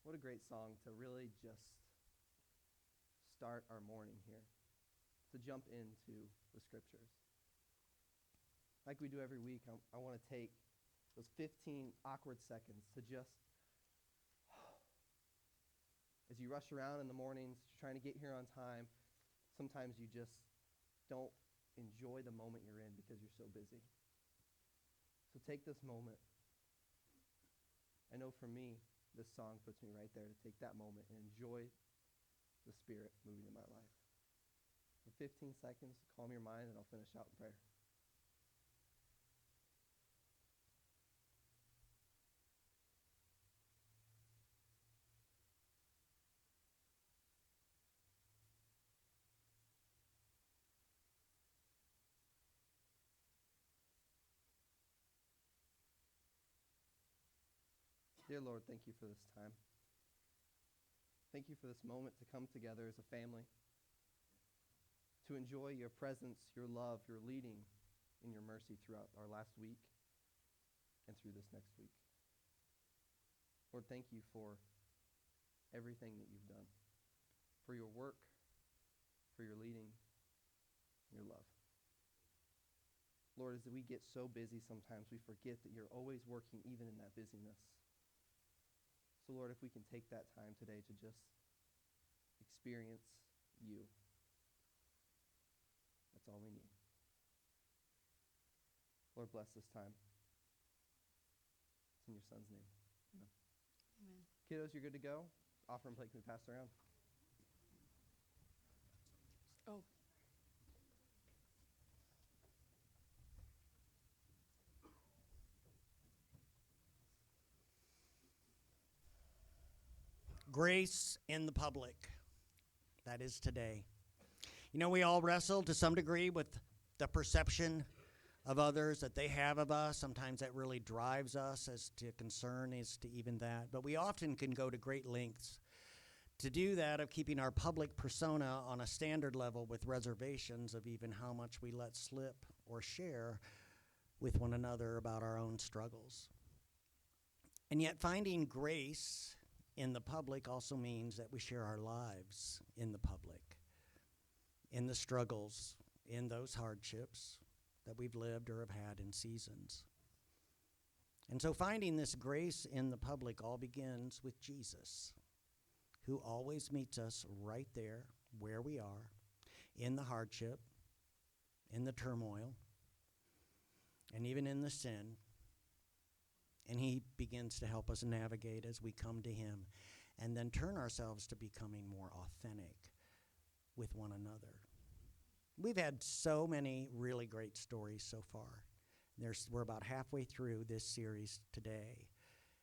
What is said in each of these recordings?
What a great song to really just start our morning here, to jump into the scriptures. Like we do every week, I want to take those 15 awkward seconds to just, as you rush around in the mornings, trying to get here on time, sometimes you just don't enjoy the moment you're in because you're so busy. So take this moment. I know for me, this song puts me right there to take that moment and enjoy the Spirit moving in my life. For 15 seconds, calm your mind, and I'll finish out in prayer. Dear Lord, thank you for this time. Thank you for this moment to come together as a family, to enjoy your presence, your love, your leading, and your mercy throughout our last week and through this next week. Lord, thank you for everything that you've done, for your work, for your leading, your love. Lord, as we get so busy sometimes, we forget that you're always working even in that busyness. So, Lord, if we can take that time today to just experience you, that's all we need. Lord, bless this time. It's in your Son's name. Amen. Amen. Kiddos, you're good to go. Offering plate can be passed around. Oh. Grace in the public. That is today. You know, we all wrestle to some degree with the perception of others that they have of us. Sometimes that really drives us as to concern as to even that. But we often can go to great lengths to do that, of keeping our public persona on a standard level with reservations of even how much we let slip or share with one another about our own struggles. And yet finding grace in the public also means that we share our lives in the public, in the struggles, in those hardships that we've lived or have had in seasons. And so finding this grace in the public all begins with Jesus, who always meets us right there where we are, in the hardship, in the turmoil, and even in the sin. And he begins to help us navigate as we come to him and then turn ourselves to becoming more authentic with one another. We've had so many really great stories so far. We're about halfway through this series today.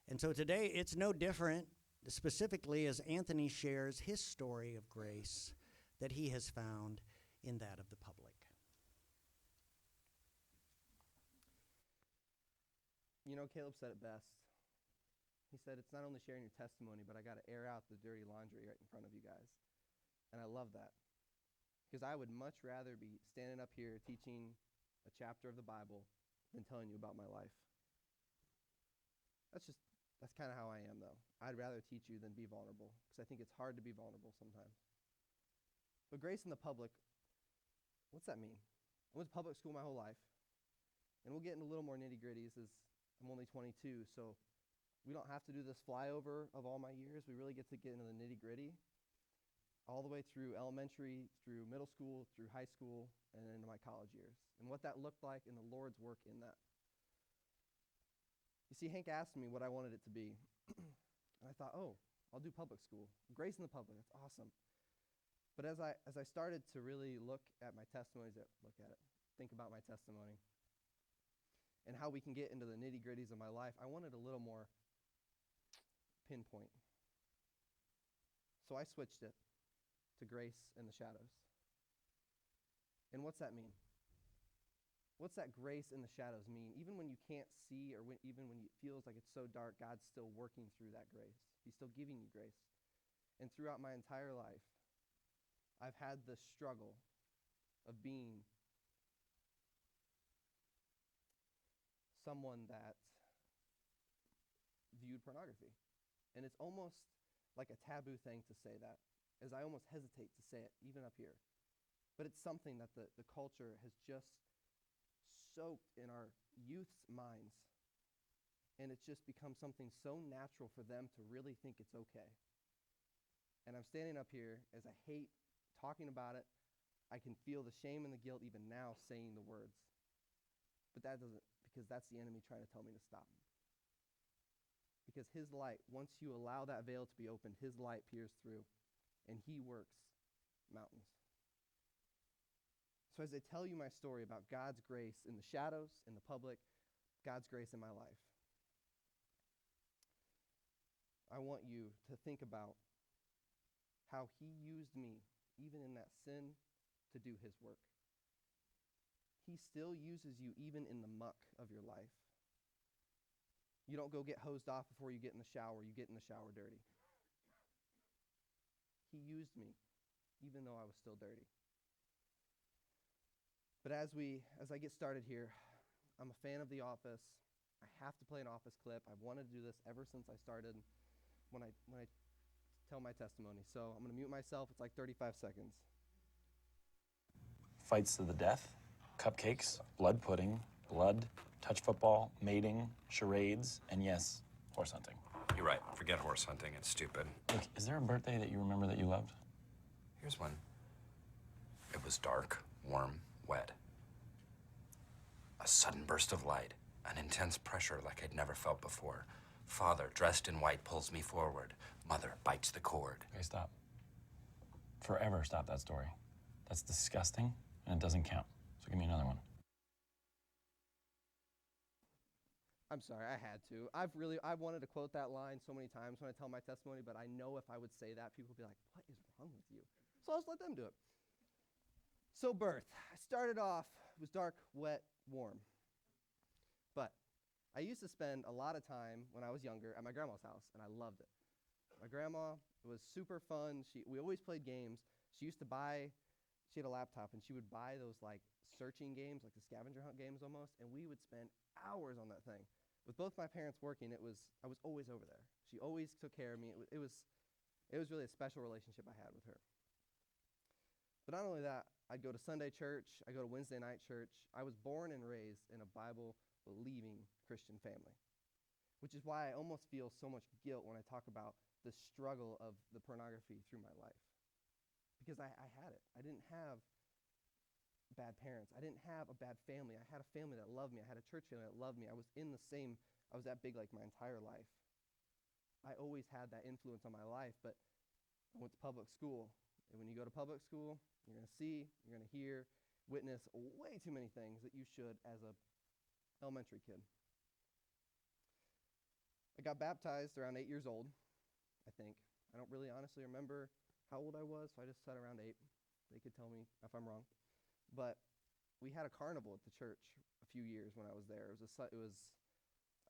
And so today it's no different, specifically as Anthony shares his story of grace that he has found in that of the public. You know, Caleb said it best. He said, it's not only sharing your testimony, but I got to air out the dirty laundry right in front of you guys. And I love that. Because I would much rather be standing up here teaching a chapter of the Bible than telling you about my life. That's kind of how I am, though. I'd rather teach you than be vulnerable, because I think it's hard to be vulnerable sometimes. But grace in the public, what's that mean? I went to public school my whole life. And we'll get into a little more nitty-gritties as I'm only 22, so we don't have to do this flyover of all my years. We really get to get into the nitty-gritty all the way through elementary, through middle school, through high school, and into my college years, and what that looked like and the Lord's work in that. You see, Hank asked me what I wanted it to be, and I thought, oh, I'll do public school. Grace in the public, that's awesome. But as I started to really look at my testimonies, think about my testimony, and how we can get into the nitty-gritties of my life, I wanted a little more pinpoint. So I switched it to grace in the shadows. And what's that mean? What's that grace in the shadows mean? Even when you can't see, or even when it feels like it's so dark, God's still working through that grace. He's still giving you grace. And throughout my entire life, I've had this struggle of being someone that viewed pornography. And it's almost like a taboo thing to say that, as I almost hesitate to say it, even up here. But it's something that the culture has just soaked in our youth's minds. And it's just become something so natural for them to really think it's okay. And I'm standing up here as I hate talking about it. I can feel the shame and the guilt even now saying the words. But that doesn't, because that's the enemy trying to tell me to stop. Because his light, once you allow that veil to be opened, his light peers through, and he works mountains. So as I tell you my story about God's grace in the shadows, in the public, God's grace in my life, I want you to think about how he used me, even in that sin, to do his work. He still uses you even in the muck of your life. You don't go get hosed off before you get in the shower. You get in the shower dirty. He used me, even though I was still dirty. But as I get started here, I'm a fan of The Office. I have to play an Office clip. I've wanted to do this ever since I started when I tell my testimony. So I'm going to mute myself. It's like 35 seconds. Fights to the death, cupcakes, blood pudding, blood, touch football, mating, charades, and yes, horse hunting. You're right. Forget horse hunting. It's stupid. Look, is there a birthday that you remember that you loved? Here's one. It was dark, warm, wet. A sudden burst of light, an intense pressure like I'd never felt before. Father, dressed in white, pulls me forward. Mother bites the cord. Okay, stop. Forever stop that story. That's disgusting, and it doesn't count. So give me another one. I'm sorry, I had to. I've wanted to quote that line so many times when I tell my testimony, but I know if I would say that, people would be like, what is wrong with you? So I'll just let them do it. So birth. I started off, it was dark, wet, warm. But I used to spend a lot of time when I was younger at my grandma's house, and I loved it. My grandma was super fun. We always played games. She had a laptop, and she would buy those like searching games, like the scavenger hunt games almost, and we would spend hours on that thing. With both my parents working, I was always over there. She always took care of me. It was really a special relationship I had with her. But not only that, I'd go to Sunday church, I'd go to Wednesday night church. I was born and raised in a Bible-believing Christian family, which is why I almost feel so much guilt when I talk about the struggle of the pornography through my life. Because I had it. I didn't have bad parents. I didn't have a bad family. I had a family that loved me. I had a church family that loved me. I was that big like my entire life. I always had that influence on my life, but I went to public school. And when you go to public school, you're going to see, you're going to hear, witness way too many things that you should as a elementary kid. I got baptized around 8 years old, I think. I don't really honestly remember how old I was, so I just said around 8. They could tell me if I'm wrong. But we had a carnival at the church a few years when I was there. It was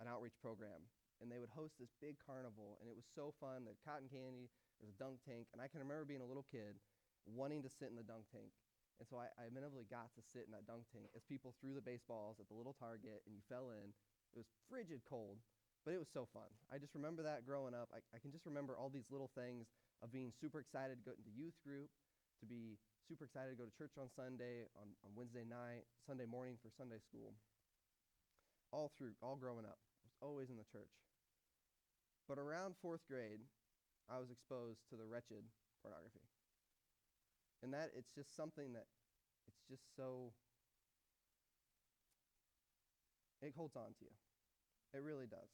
an outreach program, and they would host this big carnival, and it was so fun. They had cotton candy, there was a dunk tank, and I can remember being a little kid wanting to sit in the dunk tank. And so I inevitably got to sit in that dunk tank as people threw the baseballs at the little target, and you fell in. It was frigid cold, but it was so fun. I just remember that growing up. I can just remember all these little things of being super excited to go into youth group, to be super excited to go to church on Sunday, on Wednesday night, Sunday morning for Sunday school. All growing up. I was always in the church. But around 4th grade, I was exposed to the wretched pornography. And that it's just something that it's just so, it holds on to you. It really does.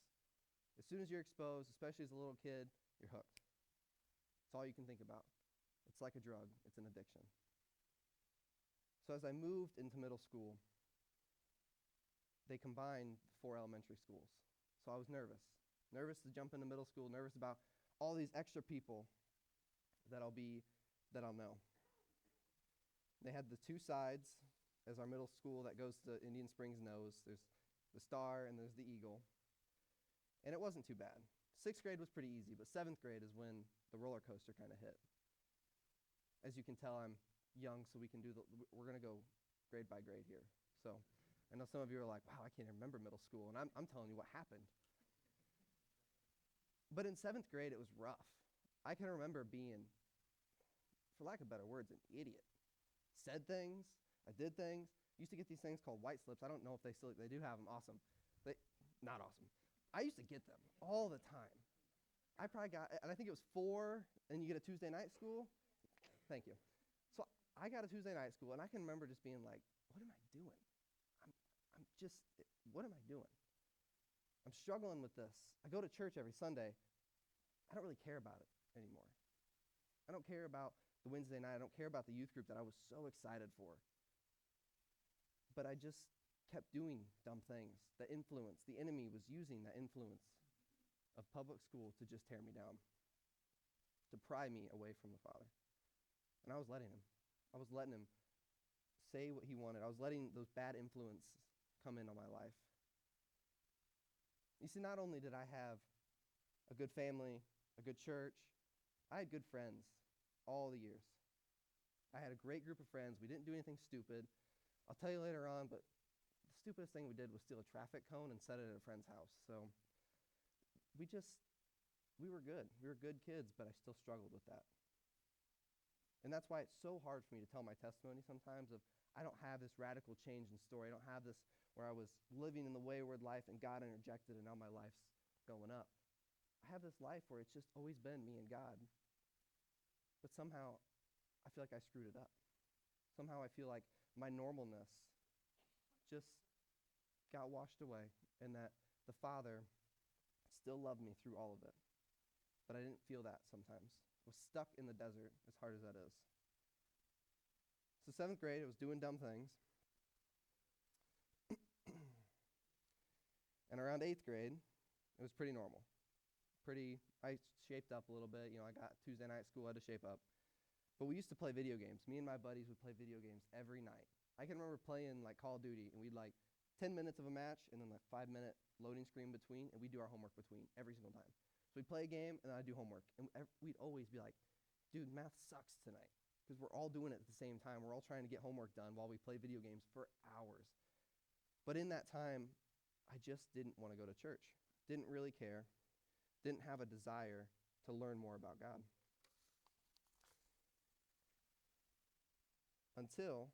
As soon as you're exposed, especially as a little kid, you're hooked. It's all you can think about. It's like a drug. It's an addiction. So as I moved into middle school, they combined 4 elementary schools. So I was nervous to jump into middle school, nervous about all these extra people that I'll know. They had the 2 sides as our middle school that goes to Indian Springs knows. There's the Star and there's the Eagle. And it wasn't too bad. 6th grade was pretty easy, but 7th grade is when the roller coaster kind of hit. As you can tell, I'm young, so we're going to go grade by grade here. So I know some of you are like, wow, I can't remember middle school, and I'm telling you what happened. But in 7th grade, it was rough. I can remember being, for lack of better words, an idiot. Said things, I did things. Used to get these things called white slips. I don't know if they do have them. Awesome. Not awesome. I used to get them all the time. I probably got, and I think it was 4, and you get a Tuesday night school. Thank you. So I got a Tuesday night school, and I can remember just being like, what am I doing? What am I doing? I'm struggling with this. I go to church every Sunday. I don't really care about it anymore. I don't care about the Wednesday night. I don't care about the youth group that I was so excited for. But I just kept doing dumb things. The enemy was using that influence of public school to just tear me down, to pry me away from the Father. And I was letting him. I was letting him say what he wanted. I was letting those bad influences come into my life. You see, not only did I have a good family, a good church, I had good friends all the years. I had a great group of friends. We didn't do anything stupid. I'll tell you later on, but the stupidest thing we did was steal a traffic cone and set it at a friend's house. So we were good. We were good kids, but I still struggled with that. And that's why it's so hard for me to tell my testimony sometimes of I don't have this radical change in story. I don't have this where I was living in the wayward life and God interjected and now my life's going up. I have this life where it's just always been me and God. But somehow I feel like I screwed it up. Somehow I feel like my normalness just got washed away and that the Father still loved me through all of it. But I didn't feel that sometimes. I was stuck in the desert, as hard as that is. So 7th grade, I was doing dumb things. And around 8th grade, it was pretty normal. I shaped up a little bit. I got Tuesday night school, I had to shape up. But we used to play video games. Me and my buddies would play video games every night. I can remember playing like Call of Duty, and we'd 10 minutes of a match, and then 5-minute loading screen between, and we'd do our homework between every single time. So we'd play a game, and I'd do homework. And we'd always be like, dude, math sucks tonight. Because we're all doing it at the same time. We're all trying to get homework done while we play video games for hours. But in that time, I just didn't want to go to church. Didn't really care. Didn't have a desire to learn more about God. Until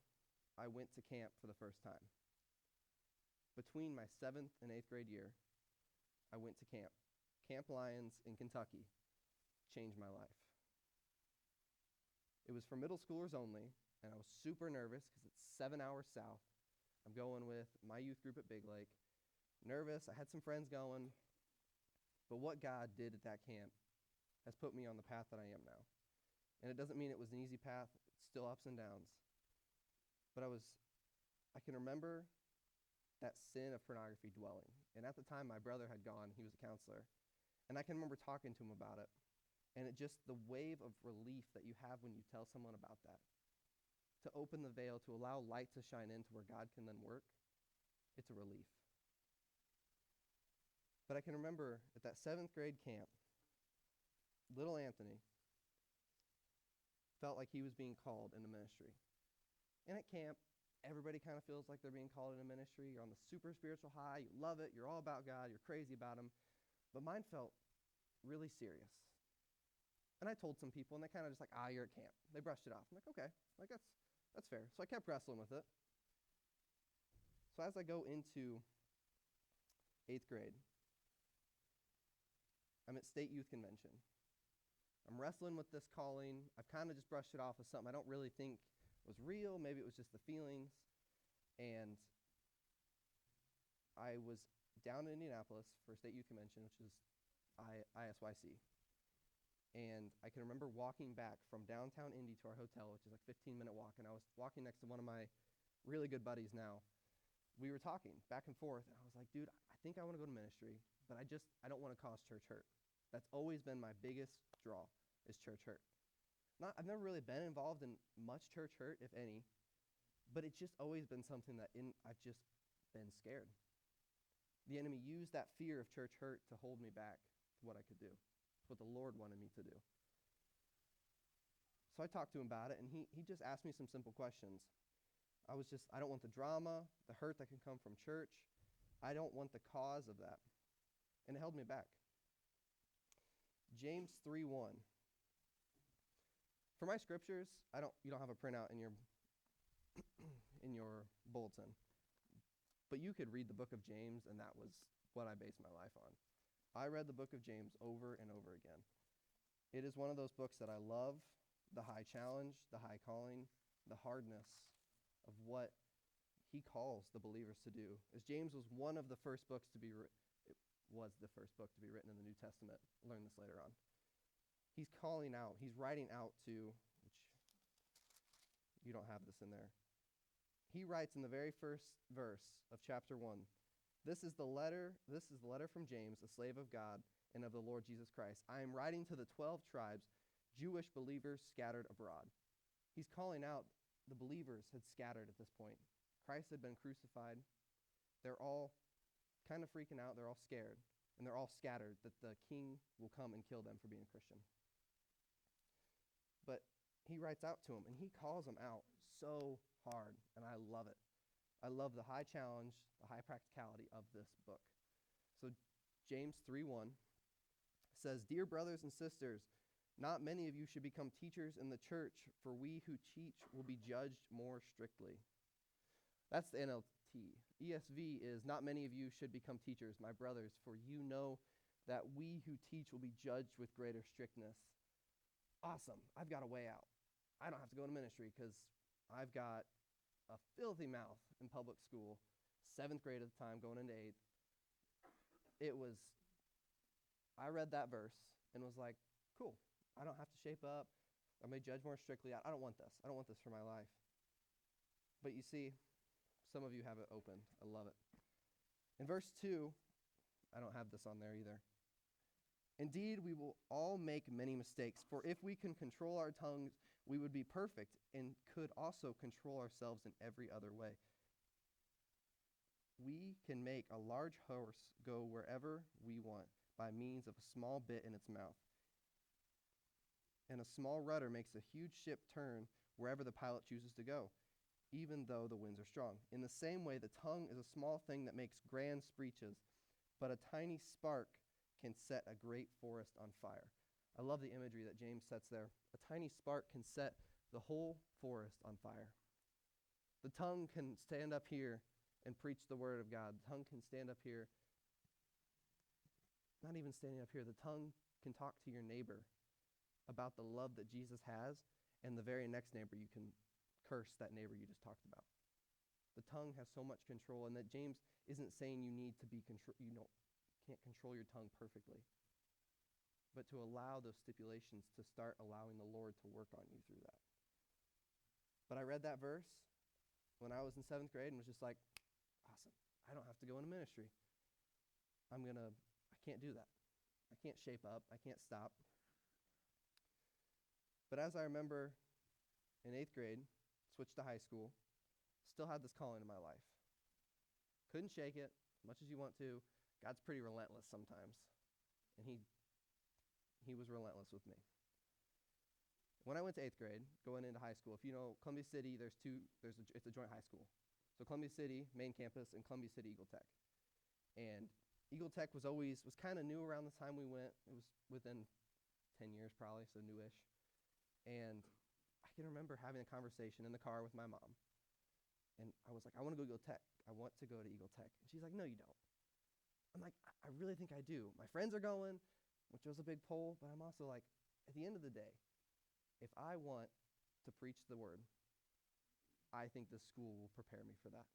I went to camp for the first time. Between my 7th and 8th grade year, I went to camp. Camp Lyons in Kentucky changed my life. It was for middle schoolers only, and I was super nervous because it's 7 hours south. I'm going with my youth group at Big Lake. Nervous, I had some friends going, but what God did at that camp has put me on the path that I am now. And it doesn't mean it was an easy path, it's still ups and downs. But I can remember that sin of pornography dwelling. And at the time, my brother had gone, he was a counselor. And I can remember talking to him about it. And it just, the wave of relief that you have when you tell someone about that, to open the veil, to allow light to shine into where God can then work, it's a relief. But I can remember at that 7th grade camp, little Anthony felt like he was being called into ministry. And at camp, everybody kind of feels like they're being called into ministry. You're on the super spiritual high, you love it, you're all about God, you're crazy about him. But mine felt really serious. And I told some people, and they kind of just you're at camp. They brushed it off. I'm like, okay, that's fair. So I kept wrestling with it. So as I go into 8th grade, I'm at State Youth Convention. I'm wrestling with this calling. I've kind of just brushed it off as something I don't really think was real. Maybe it was just the feelings. And I was down in Indianapolis for State Youth Convention, which is ISYC. And I can remember walking back from downtown Indy to our hotel, which is 15-minute walk, and I was walking next to one of my really good buddies now. We were talking back and forth, and I was like, dude, I think I want to go to ministry, but I don't want to cause church hurt. That's always been my biggest draw, is church hurt. I've never really been involved in much church hurt, if any, but it's just always been something that I've just been scared. The enemy used that fear of church hurt to hold me back to what I could do, what the Lord wanted me to do. So I talked to him about it, and he just asked me some simple questions. I don't want the drama, the hurt that can come from church. I don't want the cause of that. And it held me back. James 3:1 For my scriptures, you don't have a printout in your in your bulletin. But you could read the book of James, and that was what I based my life on. I read the book of James over and over again. It is one of those books that I love, the high challenge, the high calling, the hardness of what he calls the believers to do. As James was one of the first books to be it was the first book to be written in the New Testament. We'll learn this later on. He's calling out, he's writing out to, which you don't have this in there. He writes in the very first verse of chapter 1, this is the letter from James, a slave of God and of the Lord Jesus Christ. I am writing to the 12 tribes, Jewish believers scattered abroad. He's calling out the believers had scattered at this point. Christ had been crucified. They're all kind of freaking out. They're all scared. And they're all scattered that the king will come and kill them for being a Christian. But he writes out to them, and he calls them out so hard, and I love it. I love the high challenge, the high practicality of this book. So James 3:1 says, Dear brothers and sisters, not many of you should become teachers in the church, for we who teach will be judged more strictly. That's the NLT. ESV is, not many of you should become teachers, my brothers, for you know that we who teach will be judged with greater strictness. Awesome. I've got a way out. I don't have to go to ministry because I've got a filthy mouth in public school, 7th grade at the time, going into 8th. I read that verse and was like, cool. I don't have to shape up. I may judge more strictly. I don't want this. I don't want this for my life. But you see, some of you have it open. I love it. In verse 2, I don't have this on there either. Indeed, we will all make many mistakes, for if we can control our tongues, we would be perfect and could also control ourselves in every other way. We can make a large horse go wherever we want by means of a small bit in its mouth. And a small rudder makes a huge ship turn wherever the pilot chooses to go, even though the winds are strong. In the same way, the tongue is a small thing that makes grand speeches, but a tiny spark can set a great forest on fire. I love the imagery that James sets there. A tiny spark can set the whole forest on fire. The tongue can stand up here and preach the word of God. The tongue can stand up here. Not even standing up here. The tongue can talk to your neighbor about the love that Jesus has, and the very next neighbor you can curse that neighbor you just talked about. The tongue has so much control, and that James isn't saying you need to be can't control your tongue perfectly, but to allow those stipulations to start allowing the Lord to work on you through that. But I read that verse when I was in 7th grade and was just like, awesome. I don't have to go into ministry. I can't do that. I can't shape up. I can't stop. But as I remember in 8th grade, switched to high school, still had this calling in my life. Couldn't shake it as much as you want to. God's pretty relentless sometimes, and he was relentless with me. When I went to 8th grade, going into high school, if you know Columbia City, it's a joint high school. So Columbia City, main campus, and Columbia City Eagle Tech. And Eagle Tech was kind of new around the time we went. It was within 10 years probably, so newish. And I can remember having a conversation in the car with my mom. And I was like, I want to go to Eagle Tech. I want to go to Eagle Tech. And she's like, no, you don't. I'm like, I really think I do. My friends are going, which was a big pull, but I'm also like, at the end of the day, if I want to preach the word, I think this school will prepare me for that.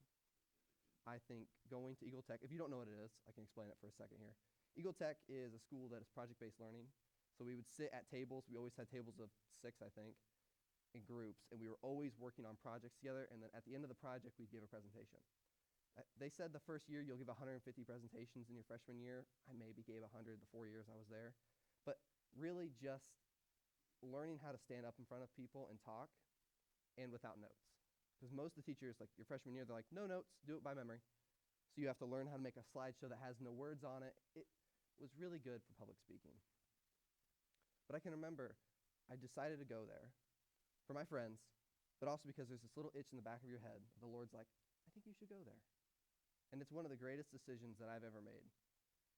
I think going to Eagle Tech, if you don't know what it is, I can explain it for a second here. Eagle Tech is a school that is project-based learning. So we would sit at tables. We always had tables of 6, I think, in groups, and we were always working on projects together, and then at the end of the project, we'd give a presentation. They said the first year you'll give 150 presentations in your freshman year. I maybe gave 100 the 4 years I was there. But really just learning how to stand up in front of people and talk, and without notes. Because most of the teachers, like your freshman year, they're like, no notes, do it by memory. So you have to learn how to make a slideshow that has no words on it. It was really good for public speaking. But I can remember I decided to go there for my friends, but also because there's this little itch in the back of your head. The Lord's like, I think you should go there. And it's one of the greatest decisions that I've ever made.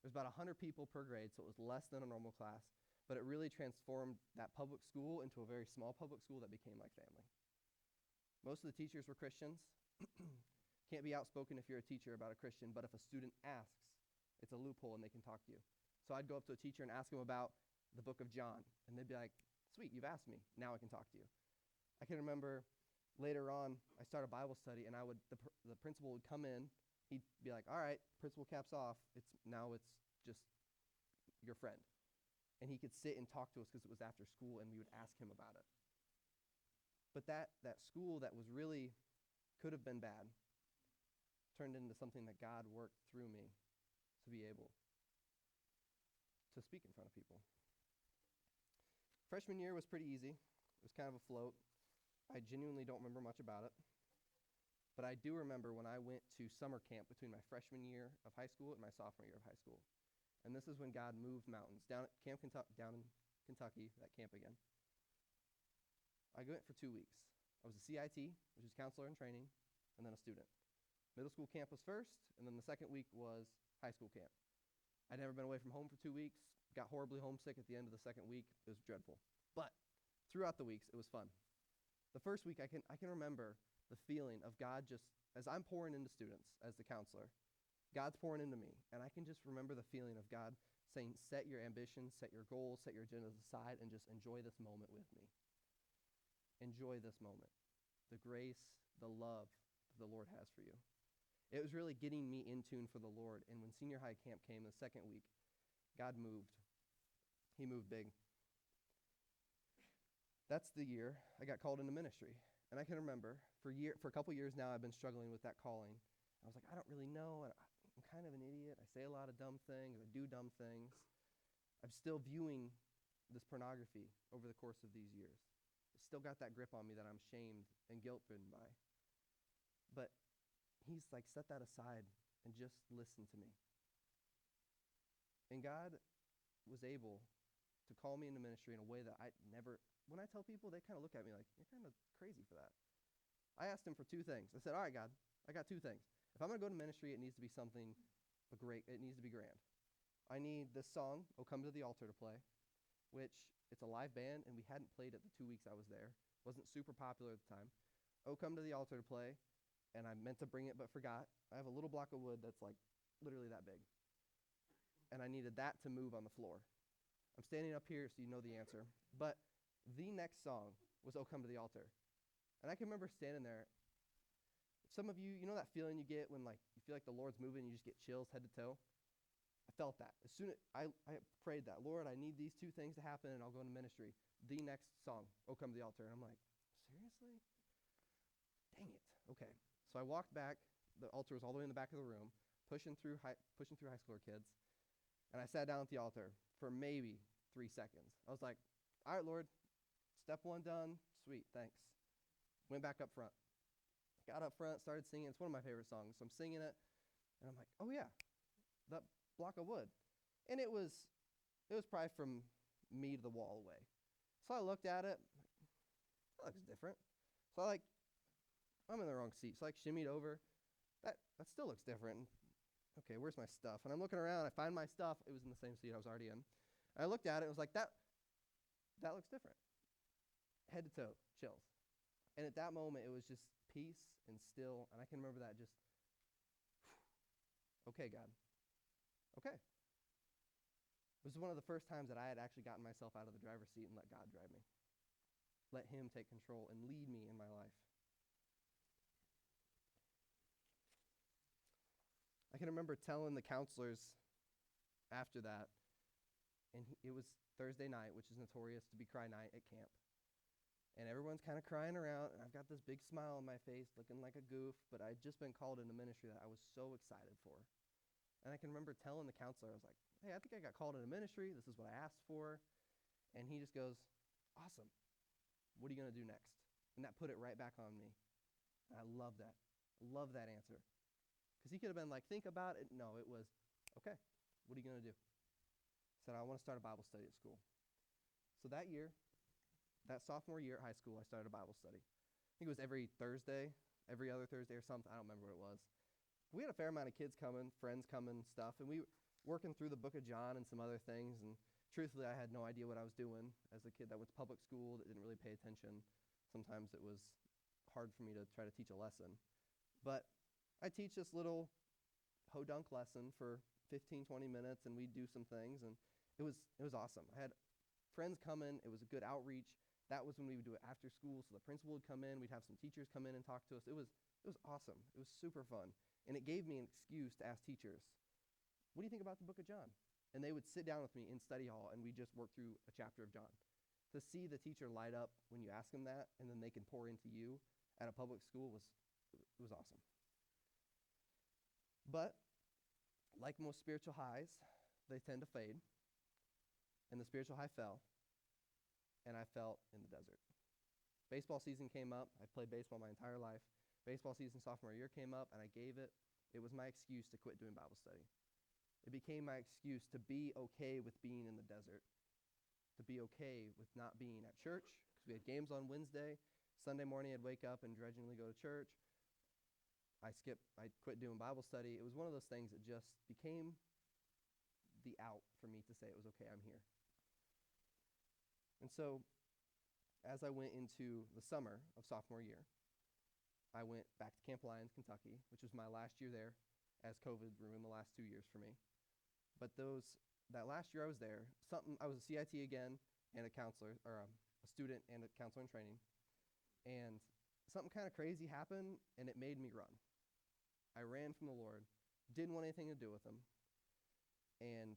There's about 100 people per grade, so it was less than a normal class. but it really transformed that public school into a very small public school that became like family. Most of the teachers were Christians. Can't be outspoken if you're a teacher about a Christian, but if a student asks, it's a loophole and they can talk to you. So I'd go up to a teacher and ask them about the book of John, and they'd be like, sweet, you've asked me. Now I can talk to you. I can remember later on, I started a Bible study, and the principal would come in. He'd be like, all right, principal caps off. Now it's just your friend. And he could sit and talk to us because it was after school, and we would ask him about it. But that school that was really could have been bad turned into something that God worked through me to be able to speak in front of people. Freshman year was pretty easy. It was kind of a float. I genuinely don't remember much about it. But I do remember when I went to summer camp between my freshman year of high school and my sophomore year of high school. And this is when God moved mountains. Down in Kentucky, that camp again. I went for 2 weeks. I was a CIT, which is counselor in training, and then a student. Middle school camp was first, and then the second week was high school camp. I'd never been away from home for 2 weeks, got horribly homesick at the end of the second week. It was dreadful. But throughout the weeks, it was fun. The first week, I can remember the feeling of God just, as I'm pouring into students as the counselor, God's pouring into me, and I can just remember the feeling of God saying, set your ambitions, set your goals, set your agendas aside, and just enjoy this moment with me. Enjoy this moment. The grace, the love that the Lord has for you. It was really getting me in tune for the Lord, and when senior high camp came the second week, God moved. He moved big. That's the year I got called into ministry. And I can remember, for a couple years now, I've been struggling with that calling. I was like, I don't really know. I'm kind of an idiot. I say a lot of dumb things. I do dumb things. I'm still viewing this pornography over the course of these years. It's still got that grip on me that I'm shamed and guilt-ridden by. But he's like, set that aside and just listen to me. And God was able to call me into ministry in a way that I never, when I tell people, they kind of look at me like, you're kind of crazy for that. I asked him for two things. I said, all right, God, I got two things. If I'm going to go to ministry, it needs to be something it needs to be grand. I need this song, "Oh Come to the Altar," to play, which it's a live band, and we hadn't played it the 2 weeks I was there. Wasn't super popular at the time. "Oh Come to the Altar" to play, and I meant to bring it but forgot. I have a little block of wood that's like literally that big. And I needed that to move on the floor. I'm standing up here so you know the answer. But the next song was "Oh Come to the Altar." And I can remember standing there. Some of you, you know that feeling you get when like you feel like the Lord's moving and you just get chills head to toe? I felt that. As soon as I prayed that, Lord, I need these two things to happen and I'll go into ministry. The next song, "Oh Come to the Altar." And I'm like, seriously? Dang it. Okay. So I walked back. The altar was all the way in the back of the room, pushing through high schooler kids. And I sat down at the altar for maybe 3 seconds. I was like, all right, Lord, step one done. Sweet, thanks. Went back up front. Got up front, started singing. It's one of my favorite songs. So I'm singing it, and I'm like, oh yeah, that block of wood. And it was probably from me to the wall away. So I looked at it. That looks different. So I'm in the wrong seat. So I shimmied over. That still looks different. Okay, where's my stuff? And I'm looking around. I find my stuff. It was in the same seat I was already in. I looked at it. It was like, that looks different. Head to toe, chills. And at that moment, it was just peace and still. And I can remember that just, okay, God. Okay. It was one of the first times that I had actually gotten myself out of the driver's seat and let God drive me. Let him take control and lead me in my life. I can remember telling the counselors after that, and it was Thursday night, which is notorious to be cry night at camp. And everyone's kind of crying around, and I've got this big smile on my face, looking like a goof, but I'd just been called into ministry that I was so excited for. And I can remember telling the counselor, I was like, hey, I think I got called into ministry. This is what I asked for. And he just goes, awesome. What are you going to do next? And that put it right back on me. And I love that. I love that answer. Because he could have been like, think about it. No, it was, okay, what are you going to do? I said, I want to start a Bible study at school. So that year, that sophomore year at high school, I started a Bible study. I think it was every Thursday, every other Thursday or something. I don't remember what it was. We had a fair amount of kids coming, friends coming, stuff, and we were working through the book of John and some other things and truthfully, I had no idea what I was doing as a kid that went to public school, that didn't really pay attention. Sometimes it was hard for me to try to teach a lesson. But I teach this little ho-dunk lesson for 15, 20 minutes, and we'd do some things, and it was awesome. I had friends come in. It was a good outreach. That was when we would do it after school, so the principal would come in. We'd have some teachers come in and talk to us. It was awesome. It was super fun, and it gave me an excuse to ask teachers, what do you think about the book of John? And they would sit down with me in study hall, and we just work through a chapter of John. To see the teacher light up when you ask them that, and then they can pour into you at a public school was awesome. But like most spiritual highs, they tend to fade, and the spiritual high fell, and I fell in the desert. Baseball season came up. I played baseball my entire life. Baseball season sophomore year came up, and I gave it. It was my excuse to quit doing Bible study. It became my excuse to be okay with being in the desert, to be okay with not being at church, because we had games on Wednesday. Sunday morning, I'd wake up and grudgingly go to church. I quit doing Bible study. It was one of those things that just became the out for me to say it was okay, I'm here. And so, as I went into the summer of sophomore year, I went back to Camp Lyons, Kentucky, which was my last year there, as COVID ruined the last 2 years for me. But that last year I was there, I was a CIT again and a counselor, or a student and a counselor in training. And something kind of crazy happened, and it made me run. I ran from the Lord, didn't want anything to do with him, and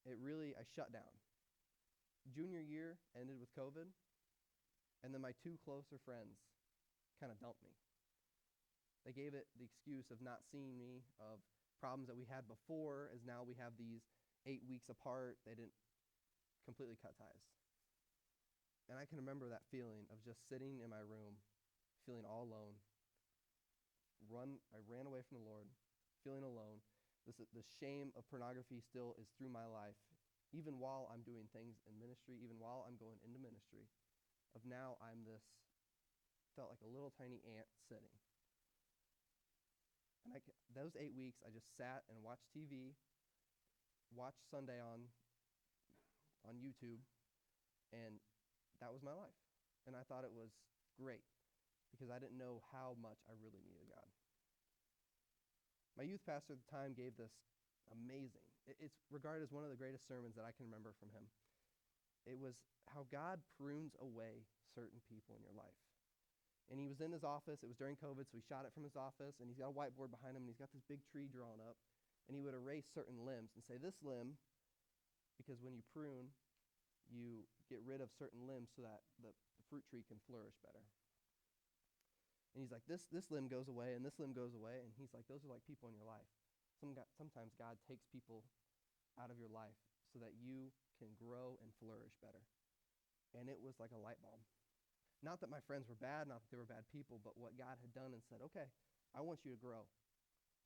I shut down. Junior year ended with COVID, and then my two closer friends kind of dumped me. They gave it the excuse of not seeing me, of problems that we had before, as now we have these 8 weeks apart. They didn't completely cut ties. And I can remember that feeling of just sitting in my room, feeling all alone. I ran away from the Lord, feeling alone. The shame of pornography still is through my life, even while I'm doing things in ministry, even while I'm going into ministry, of now felt like a little tiny ant sitting. And those 8 weeks, I just sat and watched TV, watched Sunday on YouTube, and that was my life. And I thought it was great, because I didn't know how much I really needed God. My youth pastor at the time gave this amazing, it's regarded as one of the greatest sermons that I can remember from him. It was how God prunes away certain people in your life. And he was in his office. It was during COVID, so he shot it from his office, and he's got a whiteboard behind him, and he's got this big tree drawn up, and he would erase certain limbs and say, this limb, because when you prune, you get rid of certain limbs so that the fruit tree can flourish better. And he's like, this limb goes away, and this limb goes away, and he's like, those are like people in your life. Sometimes God takes people out of your life so that you can grow and flourish better. And it was like a light bulb. Not that my friends were bad, not that they were bad people, but what God had done and said, okay, I want you to grow.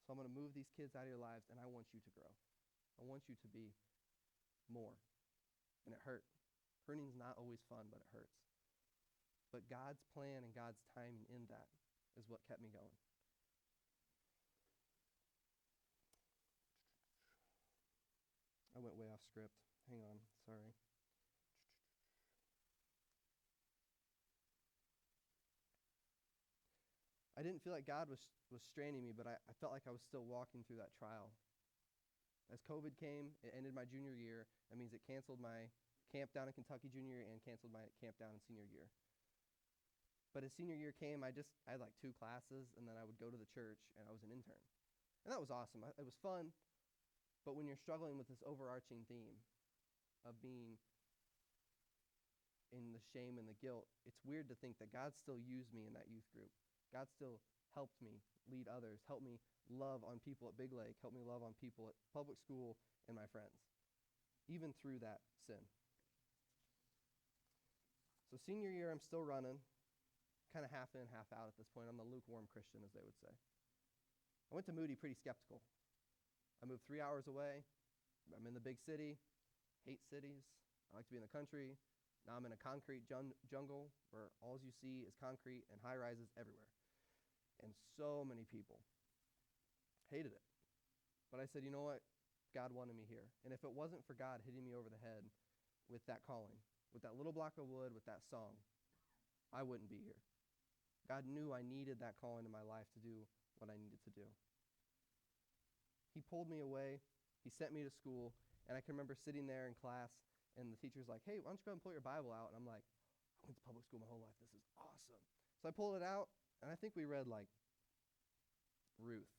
So I'm going to move these kids out of your lives, and I want you to grow. I want you to be more. And it hurt. Pruning's not always fun, but it hurts. But God's plan and God's timing in that is what kept me going. I went way off script. Hang on, sorry. I didn't feel like God was straining me, but I felt like I was still walking through that trial. As COVID came, it ended my junior year. That means it canceled my camp down in Kentucky junior year and canceled my camp down in senior year. But as senior year came, I had like 2 classes, and then I would go to the church, and I was an intern. And that was awesome. It was fun, but when you're struggling with this overarching theme of being in the shame and the guilt, it's weird to think that God still used me in that youth group. God still helped me lead others, helped me love on people at Big Lake, helped me love on people at public school and my friends, even through that sin. So senior year, I'm still running, kind of half in, half out at this point. I'm the lukewarm Christian, as they would say. I went to Moody pretty skeptical. I moved 3 hours away. I'm in the big city, hate cities. I like to be in the country. Now I'm in a concrete jungle where all you see is concrete and high-rises everywhere. And so many people hated it. But I said, you know what? God wanted me here. And if it wasn't for God hitting me over the head with that calling, with that little block of wood, with that song, I wouldn't be here. God knew I needed that calling in my life to do what I needed to do. He pulled me away. He sent me to school, and I can remember sitting there in class, and the teacher's like, hey, why don't you go and pull your Bible out? And I'm like, I went to public school my whole life. This is awesome. So I pulled it out, and I think we read, like, Ruth,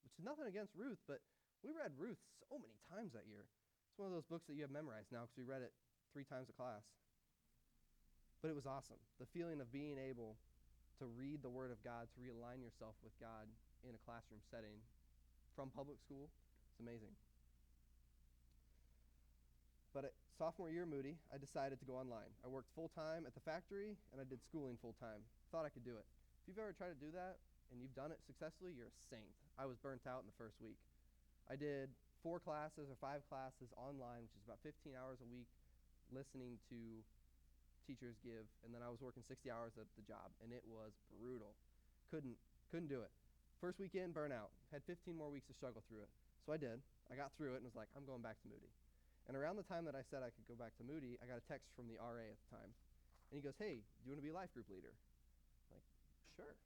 which is nothing against Ruth, but we read Ruth so many times that year. It's one of those books that you have memorized now because we read it 3 times a class. But it was awesome. The feeling of being able to read the Word of God, to realign yourself with God in a classroom setting from public school, it's amazing. But at sophomore year Moody, I decided to go online. I worked full-time at the factory, and I did schooling full-time. Thought I could do it. If you've ever tried to do that and you've done it successfully, you're a saint. I was burnt out in the first week. I did 4 classes or 5 classes online, which is about 15 hours a week, listening to teachers give, and then I was working 60 hours at the job, and it was brutal. Couldn't do it. First weekend, burnout. Had 15 more weeks to struggle through it. So I did. I got through it and was like, I'm going back to Moody. And around the time that I said I could go back to Moody, I got a text from the RA at the time. And he goes, hey, do you want to be a life group leader? I'm like, sure.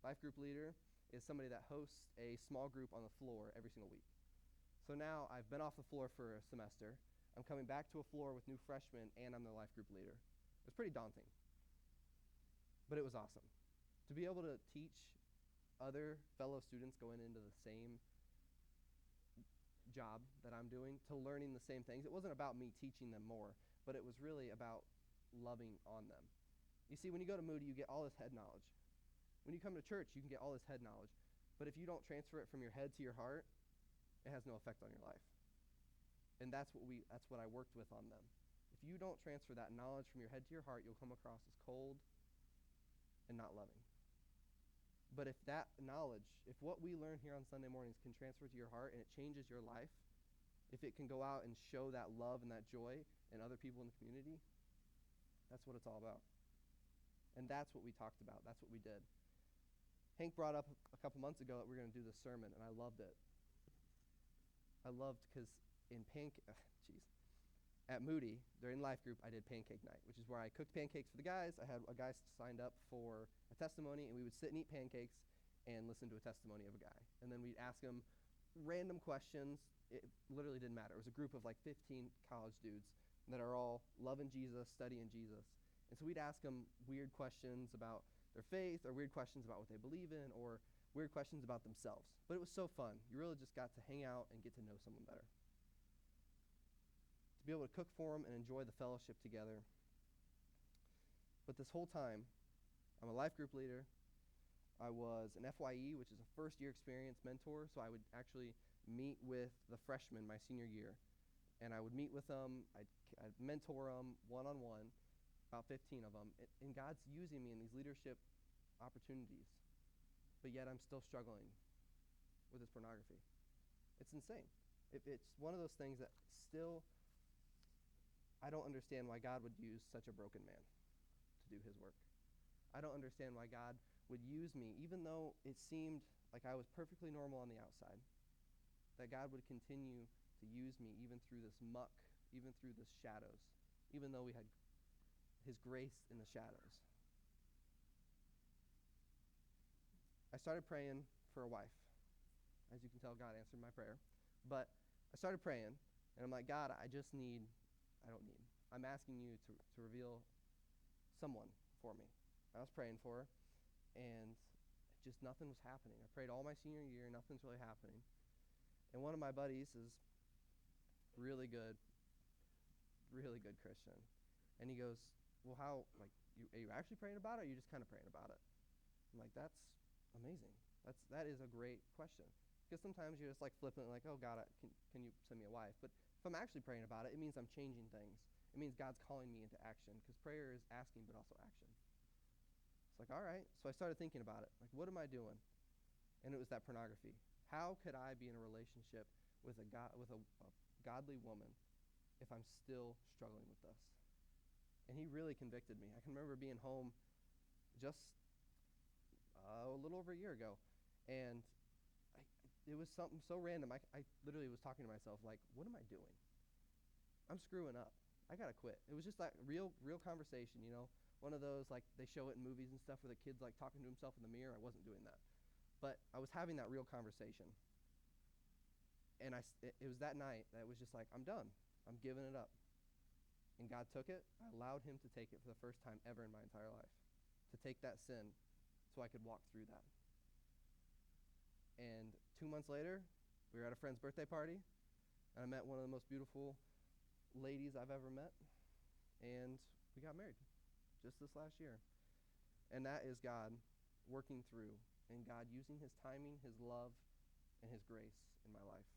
Life group leader is somebody that hosts a small group on the floor every single week. So now I've been off the floor for a semester. I'm coming back to a floor with new freshmen, and I'm the life group leader. It was pretty daunting, but it was awesome. To be able to teach other fellow students going into the same job that I'm doing, to learning the same things. It wasn't about me teaching them more, but it was really about loving on them. You see, when you go to Moody, you get all this head knowledge. When you come to church, you can get all this head knowledge. But if you don't transfer it from your head to your heart, it has no effect on your life. And that's what I worked with on them. If you don't transfer that knowledge from your head to your heart, you'll come across as cold and not loving. But if that knowledge, if what we learn here on Sunday mornings can transfer to your heart and it changes your life, if it can go out and show that love and that joy in other people in the community, that's what it's all about. And that's what we talked about. That's what we did. Hank brought up a couple months ago that we're going to do this sermon, and I loved it. I loved because at Moody, during life group, I did pancake night, which is where I cooked pancakes for the guys. I had a guy signed up for a testimony, and we would sit and eat pancakes and listen to a testimony of a guy. And then we'd ask him random questions. It literally didn't matter. It was a group of like 15 college dudes that are all loving Jesus, studying Jesus. And so we'd ask them weird questions about their faith, or weird questions about what they believe in, or weird questions about themselves. But it was so fun. You really just got to hang out and get to know someone better. To be able to cook for them and enjoy the fellowship together. But this whole time, I'm a life group leader. I was an FYE, which is a first-year experience mentor, so I would actually meet with the freshmen my senior year. And I would meet with them. I'd mentor them one-on-one, about 15 of them. And God's using me in these leadership opportunities. But yet I'm still struggling with this pornography. It's insane. It's one of those things that still, I don't understand why God would use such a broken man to do his work. I don't understand why God would use me, even though it seemed like I was perfectly normal on the outside, that God would continue to use me even through this muck, even through the shadows, even though we had his grace in the shadows. I started praying for a wife. As you can tell, God answered my prayer. But I started praying, and I'm like, God, I'm asking you to reveal someone for me. I was praying for her, and just nothing was happening. I prayed all my senior year, nothing's really happening. And one of my buddies is really good Christian. And he goes, well, are you actually praying about it, or are you just kind of praying about it? I'm like, that's amazing. That is a great question. Because sometimes you're just like flippant, like, oh, God, can you send me a wife? But if I'm actually praying about it, it means I'm changing things. It means God's calling me into action, because prayer is asking but also action. It's like, all right. So I started thinking about it. Like, what am I doing? And it was that pornography. How could I be in a relationship with a godly woman if I'm still struggling with this? And he really convicted me. I can remember being home just a little over a year ago, and it was something so random. I literally was talking to myself, like, what am I doing? I'm screwing up. I gotta quit. It was just like real conversation, one of those like they show it in movies and stuff where the kid's like talking to himself in the mirror. I wasn't doing that, but I was having that real conversation. And it was that night that it was just like, I'm done. I'm giving it up. And God took it. I allowed him to take it for the first time ever in my entire life, to take that sin so I could walk through that. And 2 months later, we were at a friend's birthday party, and I met one of the most beautiful ladies I've ever met, and we got married just this last year. And that is God working through, and God using his timing, his love, and his grace in my life.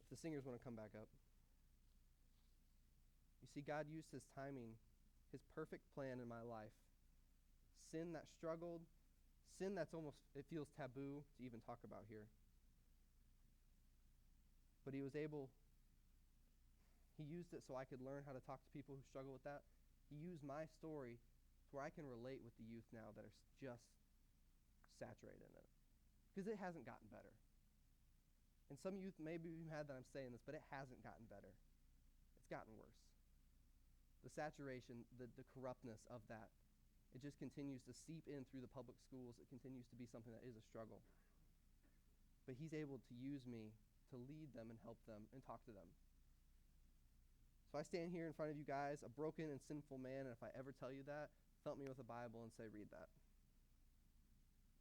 If the singers want to come back up. You see, God used his timing, his perfect plan in my life. Sin that struggled, sin that's almost, it feels taboo to even talk about here. But he used it so I could learn how to talk to people who struggle with that. He used my story to where I can relate with the youth now that are just saturated in it. Because it hasn't gotten better. And some youth maybe even had that I'm saying this, but it hasn't gotten better. It's gotten worse. The saturation, the corruptness of that, it just continues to seep in through the public schools. It continues to be something that is a struggle. But he's able to use me to lead them and help them and talk to them. So I stand here in front of you guys, a broken and sinful man, and if I ever tell you that, thump me with a Bible and say, read that.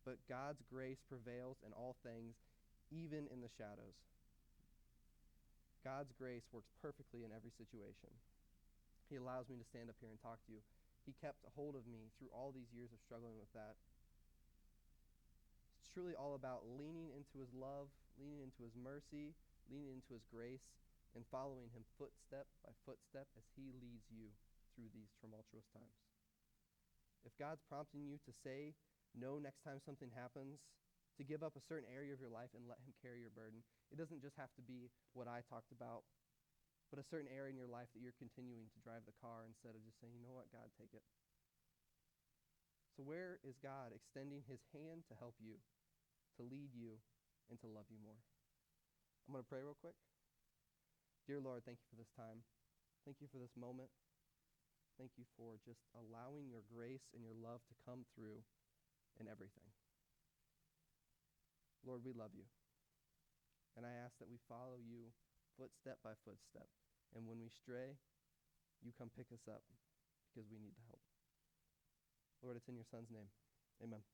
But God's grace prevails in all things, even in the shadows. God's grace works perfectly in every situation. He allows me to stand up here and talk to you. He kept a hold of me through all these years of struggling with that. It's truly all about leaning into his love, leaning into his mercy, leaning into his grace, and following him footstep by footstep as he leads you through these tumultuous times. If God's prompting you to say no next time something happens, to give up a certain area of your life and let him carry your burden, it doesn't just have to be what I talked about, but a certain area in your life that you're continuing to drive the car instead of just saying, you know what, God, take it. So where is God extending his hand to help you, to lead you, and to love you more? I'm going to pray real quick. Dear Lord, thank you for this time. Thank you for this moment. Thank you for just allowing your grace and your love to come through in everything. Lord, we love you. And I ask that we follow you footstep by footstep. And when we stray, you come pick us up because we need the help. Lord, it's in your son's name. Amen.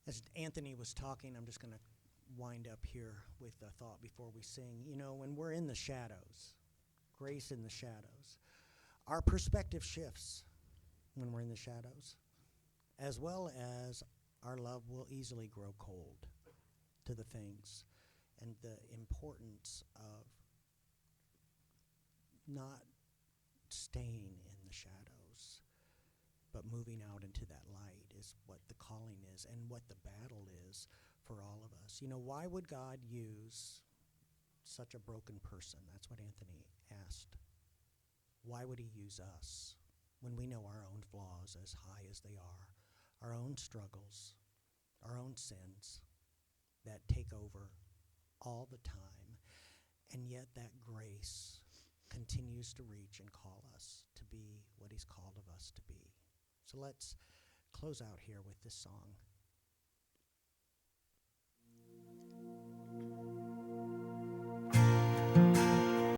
As Anthony was talking, I'm just going to wind up here with a thought before we sing. You know, when we're in the shadows, grace in the shadows, our perspective shifts when we're in the shadows, as well as our love will easily grow cold to the things and the importance of not staying in the shadows, but moving out into that light is what the calling is and what the battle is for all of us. You know, why would God use such a broken person? That's what Anthony asked. Why would he use us when we know our own flaws as high as they are, our own struggles, our own sins that take over all the time, and yet that grace continues to reach and call us to be what he's called of us to be. So let's close out here with this song.